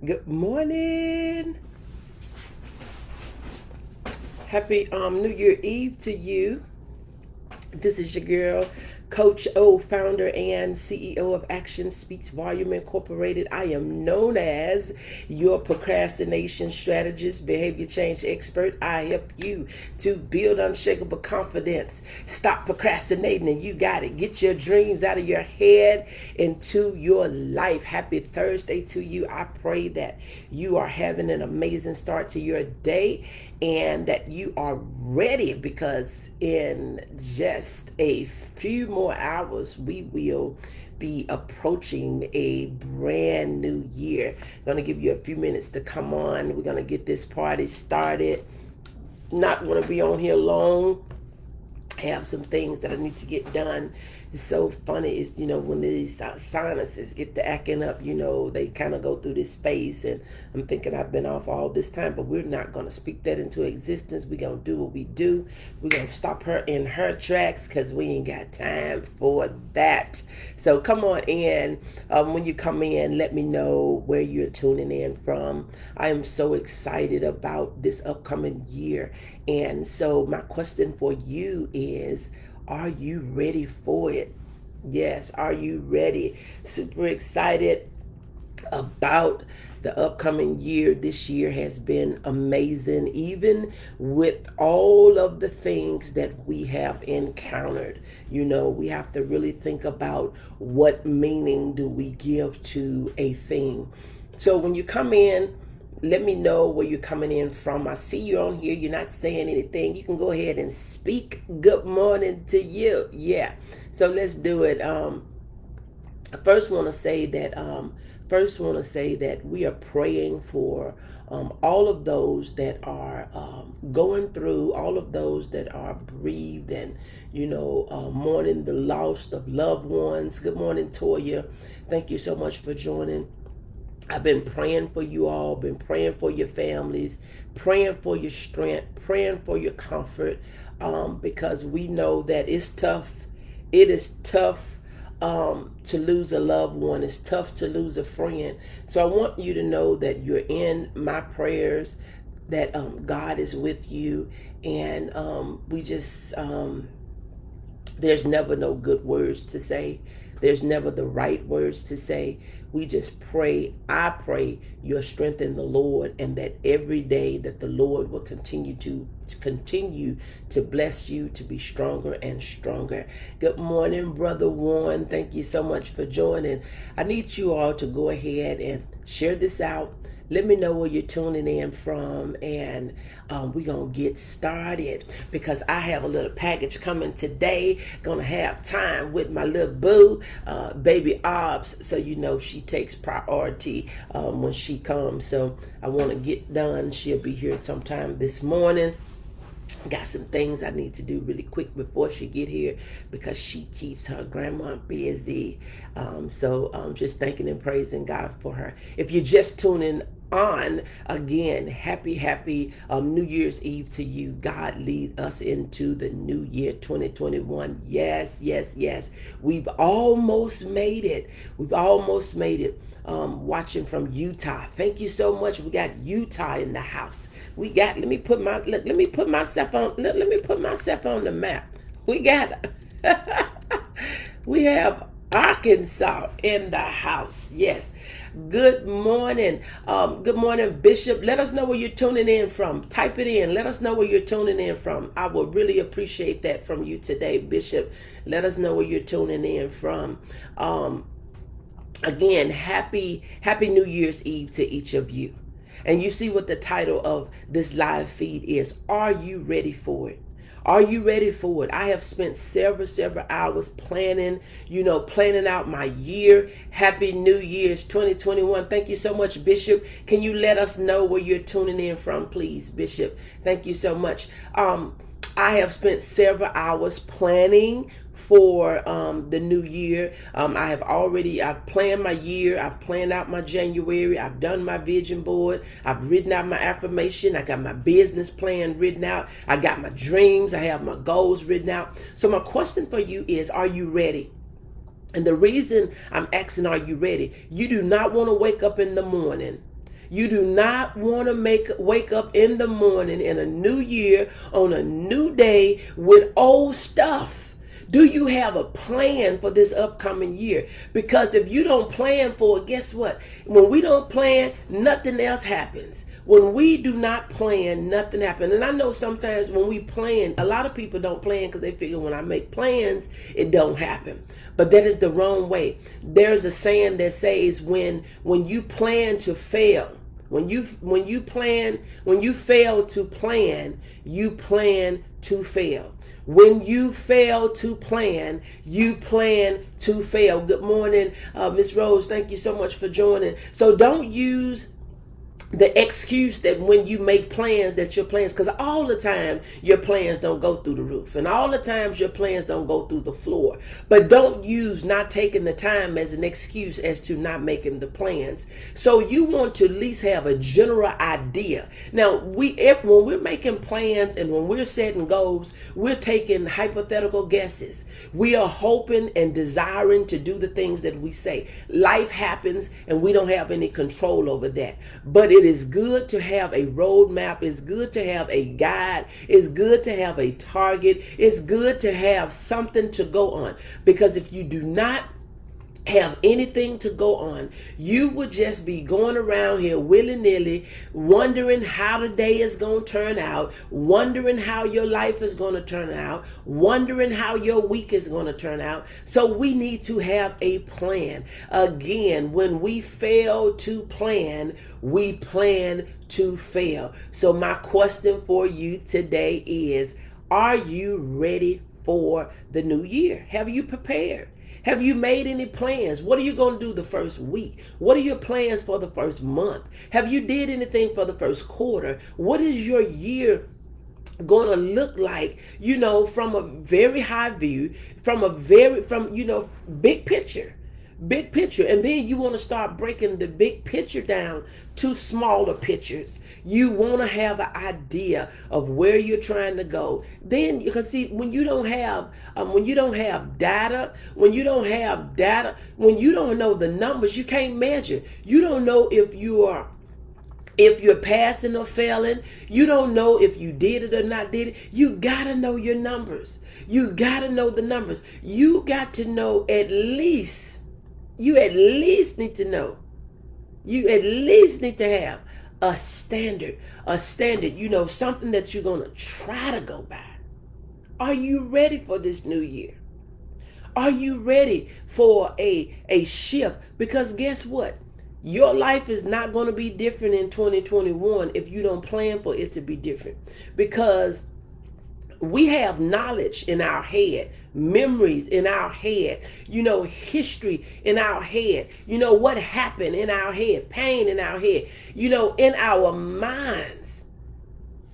Good morning. Happy New Year Eve to you. This is your girl, Coach O, founder and CEO of Action Speaks Volume Incorporated. I am known as your procrastination strategist, behavior change expert. I help you to build unshakable confidence. Stop procrastinating and you got it. Get your dreams out of your head into your life. Happy Thursday to you. I pray that you are having an amazing start to your day and that you are ready, because in just a few more hours we will be approaching a brand new year. I'm going to give you a few minutes to come on. We're going to get this party started. Not going to be on here long. I have some things that I need to get done. It's so funny is, when these sinuses get to acting up, they kind of go through this phase, and I'm thinking I've been off all this time, but we're not going to speak that into existence. We're going to do what we do. We're going to stop her in her tracks because we ain't got time for that. So come on in. When you come in, let me know where you're tuning in from. I am so excited about this upcoming year. And so my question for you is, are you ready for it? Yes, are you ready? Super excited about the upcoming year. This year has been amazing, even with all of the things that we have encountered. We have to really think about what meaning do we give to a thing. So when you come in, let me know where you're coming in from. I see you on here. You're not saying anything. You can go ahead and speak. Good morning to you. Yeah. So let's do it. I first want to say that we are praying for all of those that are going through, all of those that are bereaved, and mourning the loss of loved ones. Good morning, Toya. Thank you so much for joining. I've been praying for you all, been praying for your families, praying for your strength, praying for your comfort, because we know that it's tough. It is tough to lose a loved one. It's tough to lose a friend. So I want you to know that you're in my prayers, that God is with you, and there's never no good words to say. There's never the right words to say. We just pray. I pray your strength in the Lord, and that every day that the Lord will continue to bless you to be stronger and stronger. Good morning, Brother Warren. Thank you so much for joining. I need you all to go ahead and share this out. Let me know where you're tuning in from, and we're going to get started, because I have a little package coming today. Going to have time with my little boo, baby Obs, so she takes priority when she comes. So I want to get done. She'll be here sometime this morning. Got some things I need to do really quick before she get here, because she keeps her grandma busy. So just thanking and praising God for her. If you're just tuning on, again, happy New Year's Eve to you. God lead us into the new year 2021. Yes. We've almost made it. Watching from Utah. Thank you so much. We got Utah in the house. Let me put myself on the map. We have Arkansas in the house. Yes. Good morning. Good morning, Bishop. Let us know where you're tuning in from. Type it in. Let us know where you're tuning in from. I would really appreciate that from you today, Bishop. Let us know where you're tuning in from. Again, happy New Year's Eve to each of you. And you see what the title of this live feed is. Are you ready for it? Are you ready for it? I have spent several hours planning out my year. Happy New Year's 2021. Thank you so much, Bishop. Can you let us know where you're tuning in from, please, Bishop? Thank you so much. I have spent several hours planning for the new year. I've planned my year. I've planned out my January. I've done my vision board. I've written out my affirmation. I got my business plan written out. I got my dreams. I have my goals written out. So my question for you is, are you ready? And the reason I'm asking, are you ready? You do not want to wake up in the morning You do not want to wake up in the morning in a new year on a new day with old stuff. Do you have a plan for this upcoming year? Because if you don't plan for it, guess what? When we don't plan, nothing else happens. When we do not plan, nothing happens. And I know sometimes when we plan, a lot of people don't plan because they figure when I make plans, it don't happen. But that is the wrong way. There's a saying that says when you plan to fail, when you fail to plan, you plan to fail. When you fail to plan, you plan to fail. Good morning, Miss Rose. Thank you so much for joining. So don't use the excuse that when you make plans that your plans, because all the time your plans don't go through the roof and all the times your plans don't go through the floor. But don't use not taking the time as an excuse as to not making the plans. So you want to at least have a general idea. Now when we're making plans and when we're setting goals, we're taking hypothetical guesses. We are hoping and desiring to do the things that we say. Life happens and we don't have any control over that. But it is good to have a roadmap. It's good to have a guide. It's good to have a target. It's good to have something to go on. Because if you do not have anything to go on, you would just be going around here willy-nilly, wondering how the day is going to turn out, wondering how your life is going to turn out, wondering how your week is going to turn out. So we need to have a plan. Again, when we fail to plan, we plan to fail. So my question for you today is, are you ready for the new year? Have you prepared? Have you made any plans? What are you going to do the first week? What are your plans for the first month? Have you did anything for the first quarter? What is your year going to look like, from a very high view, from big picture? Big picture. And then you want to start breaking the big picture down to smaller pictures. You want to have an idea of where you're trying to go. Then you can see when you don't have data, when you don't know the numbers, you can't measure. You don't know if you're passing or failing. You don't know if you did it or not did it. You got to know your numbers. You got to know the numbers. You got to know you at least need to know. You at least need to have a standard, something that you're going to try to go by. Are you ready for this new year? Are you ready for a shift? Because guess what? Your life is not going to be different in 2021 if you don't plan for it to be different. Because we have knowledge in our head, memories in our head, history in our head, what happened in our head, pain in our head, in our minds.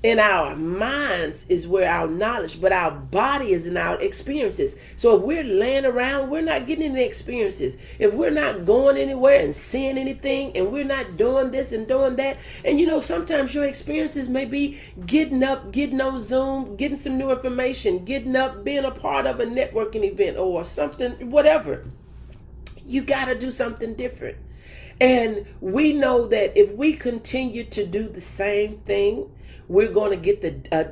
In our minds is where our knowledge, but our body is in our experiences. So if we're laying around, we're not getting any experiences. If we're not going anywhere and seeing anything, and we're not doing this and doing that, and sometimes your experiences may be getting up, getting on Zoom, getting some new information, getting up, being a part of a networking event or something, whatever. You got to do something different. And we know that if we continue to do the same thing, we're going to get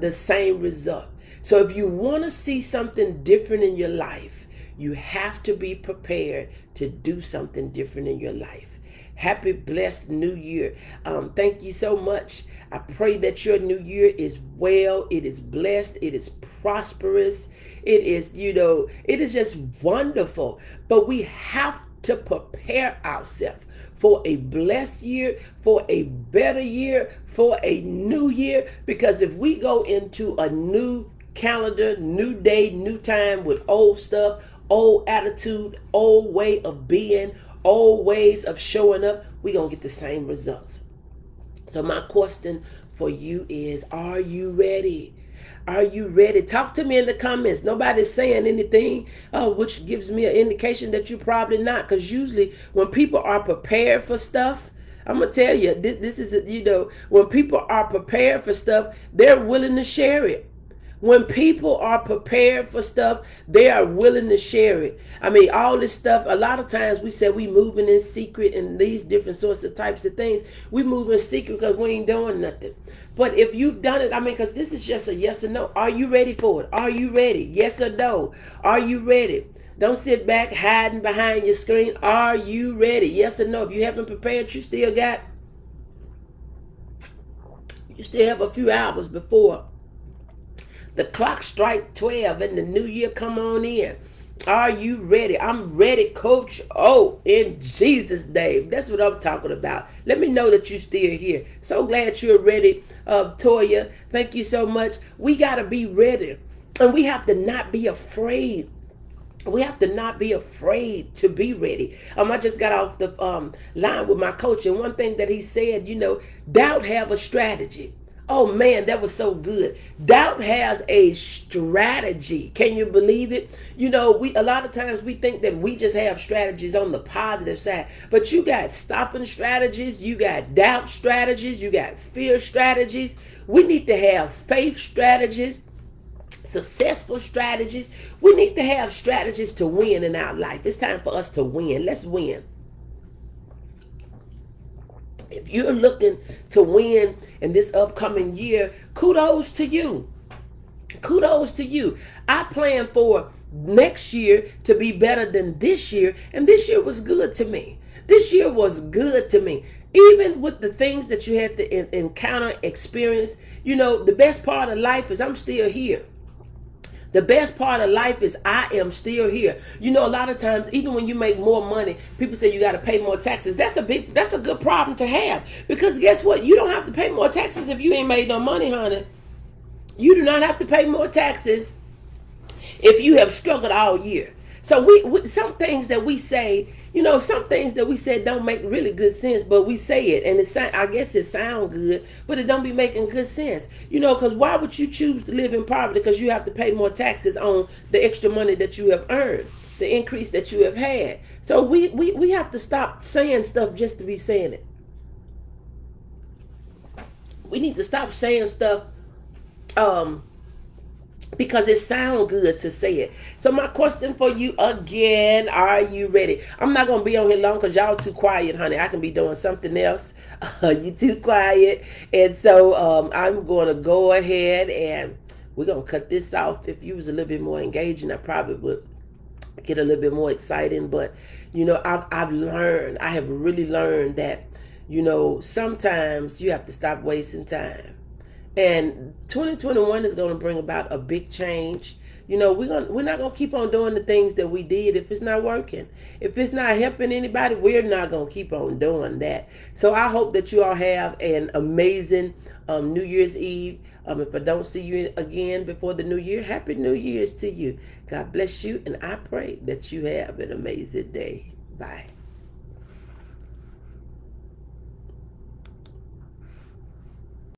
the same result. So if you want to see something different in your life, you have to be prepared to do something different in your life. Happy, blessed New Year. Thank you so much. I pray that your new year is well, it is blessed, it is prosperous. It is, it is just wonderful. But we have to prepare ourselves for a blessed year, for a better year, for a new year. Because if we go into a new calendar, new day, new time with old stuff, old attitude, old way of being, old ways of showing up, we're going to get the same results. So my question for you is, are you ready? Are you ready? Talk to me in the comments. Nobody's saying anything, which gives me an indication that you're probably not. Because usually when people are prepared for stuff, I'm going to tell you, this is, when people are prepared for stuff, they're willing to share it. When people are prepared for stuff, they are willing to share it. I mean, all this stuff, a lot of times we say we moving in secret and these different sorts of types of things. We move in secret because we ain't doing nothing. But if you've done it, I mean, because this is just a yes or no. Are you ready for it? Are you ready? Yes or no? Are you ready? Don't sit back hiding behind your screen. Are you ready? Yes or no? If you haven't prepared, you still have a few hours before the clock strike 12 and the new year come on in. Are you ready? I'm ready, Coach O, in Jesus' name. That's what I'm talking about. Let me know that you're still here. So glad you're ready, Toya. Thank you so much. We got to be ready. And we have to not be afraid. We have to not be afraid to be ready. I just got off the line with my coach, and one thing that he said, doubt have a strategy. Oh man, that was so good. Doubt has a strategy. Can you believe it? We a lot of times we think that we just have strategies on the positive side, but you got stopping strategies, you got doubt strategies, you got fear strategies. We need to have faith strategies, successful strategies. We need to have strategies to win in our life. It's time for us to win. Let's win. If you're looking to win in this upcoming year, kudos to you. Kudos to you. I plan for next year to be better than this year, and this year was good to me. This year was good to me. Even with the things that you had to encounter, experience, the best part of life is I'm still here. The best part of life is I am still here. A lot of times, even when you make more money, people say you got to pay more taxes. That's a good problem to have, because guess what? You don't have to pay more taxes if you ain't made no money, honey. You do not have to pay more taxes if you have struggled all year. So we some things that we say, some things that we said don't make really good sense, but we say it, and I guess it sounds good, but it don't be making good sense. Because why would you choose to live in poverty? Because you have to pay more taxes on the extra money that you have earned, the increase that you have had. So we have to stop saying stuff just to be saying it. We need to stop saying stuff because it sounds good to say it. So my question for you again, are you ready? I'm not going to be on here long because y'all too quiet, honey. I can be doing something else. You too quiet. And so I'm going to go ahead and we're going to cut this off. If you was a little bit more engaging, I probably would get a little bit more exciting. But, I've learned, I have really learned that, sometimes you have to stop wasting time. And 2021 is going to bring about a big change. We're not going to keep on doing the things that we did if it's not working. If it's not helping anybody, we're not going to keep on doing that. So I hope that you all have an amazing New Year's Eve. If I don't see you again before the new year, Happy New Year's to you. God bless you, and I pray that you have an amazing day. Bye.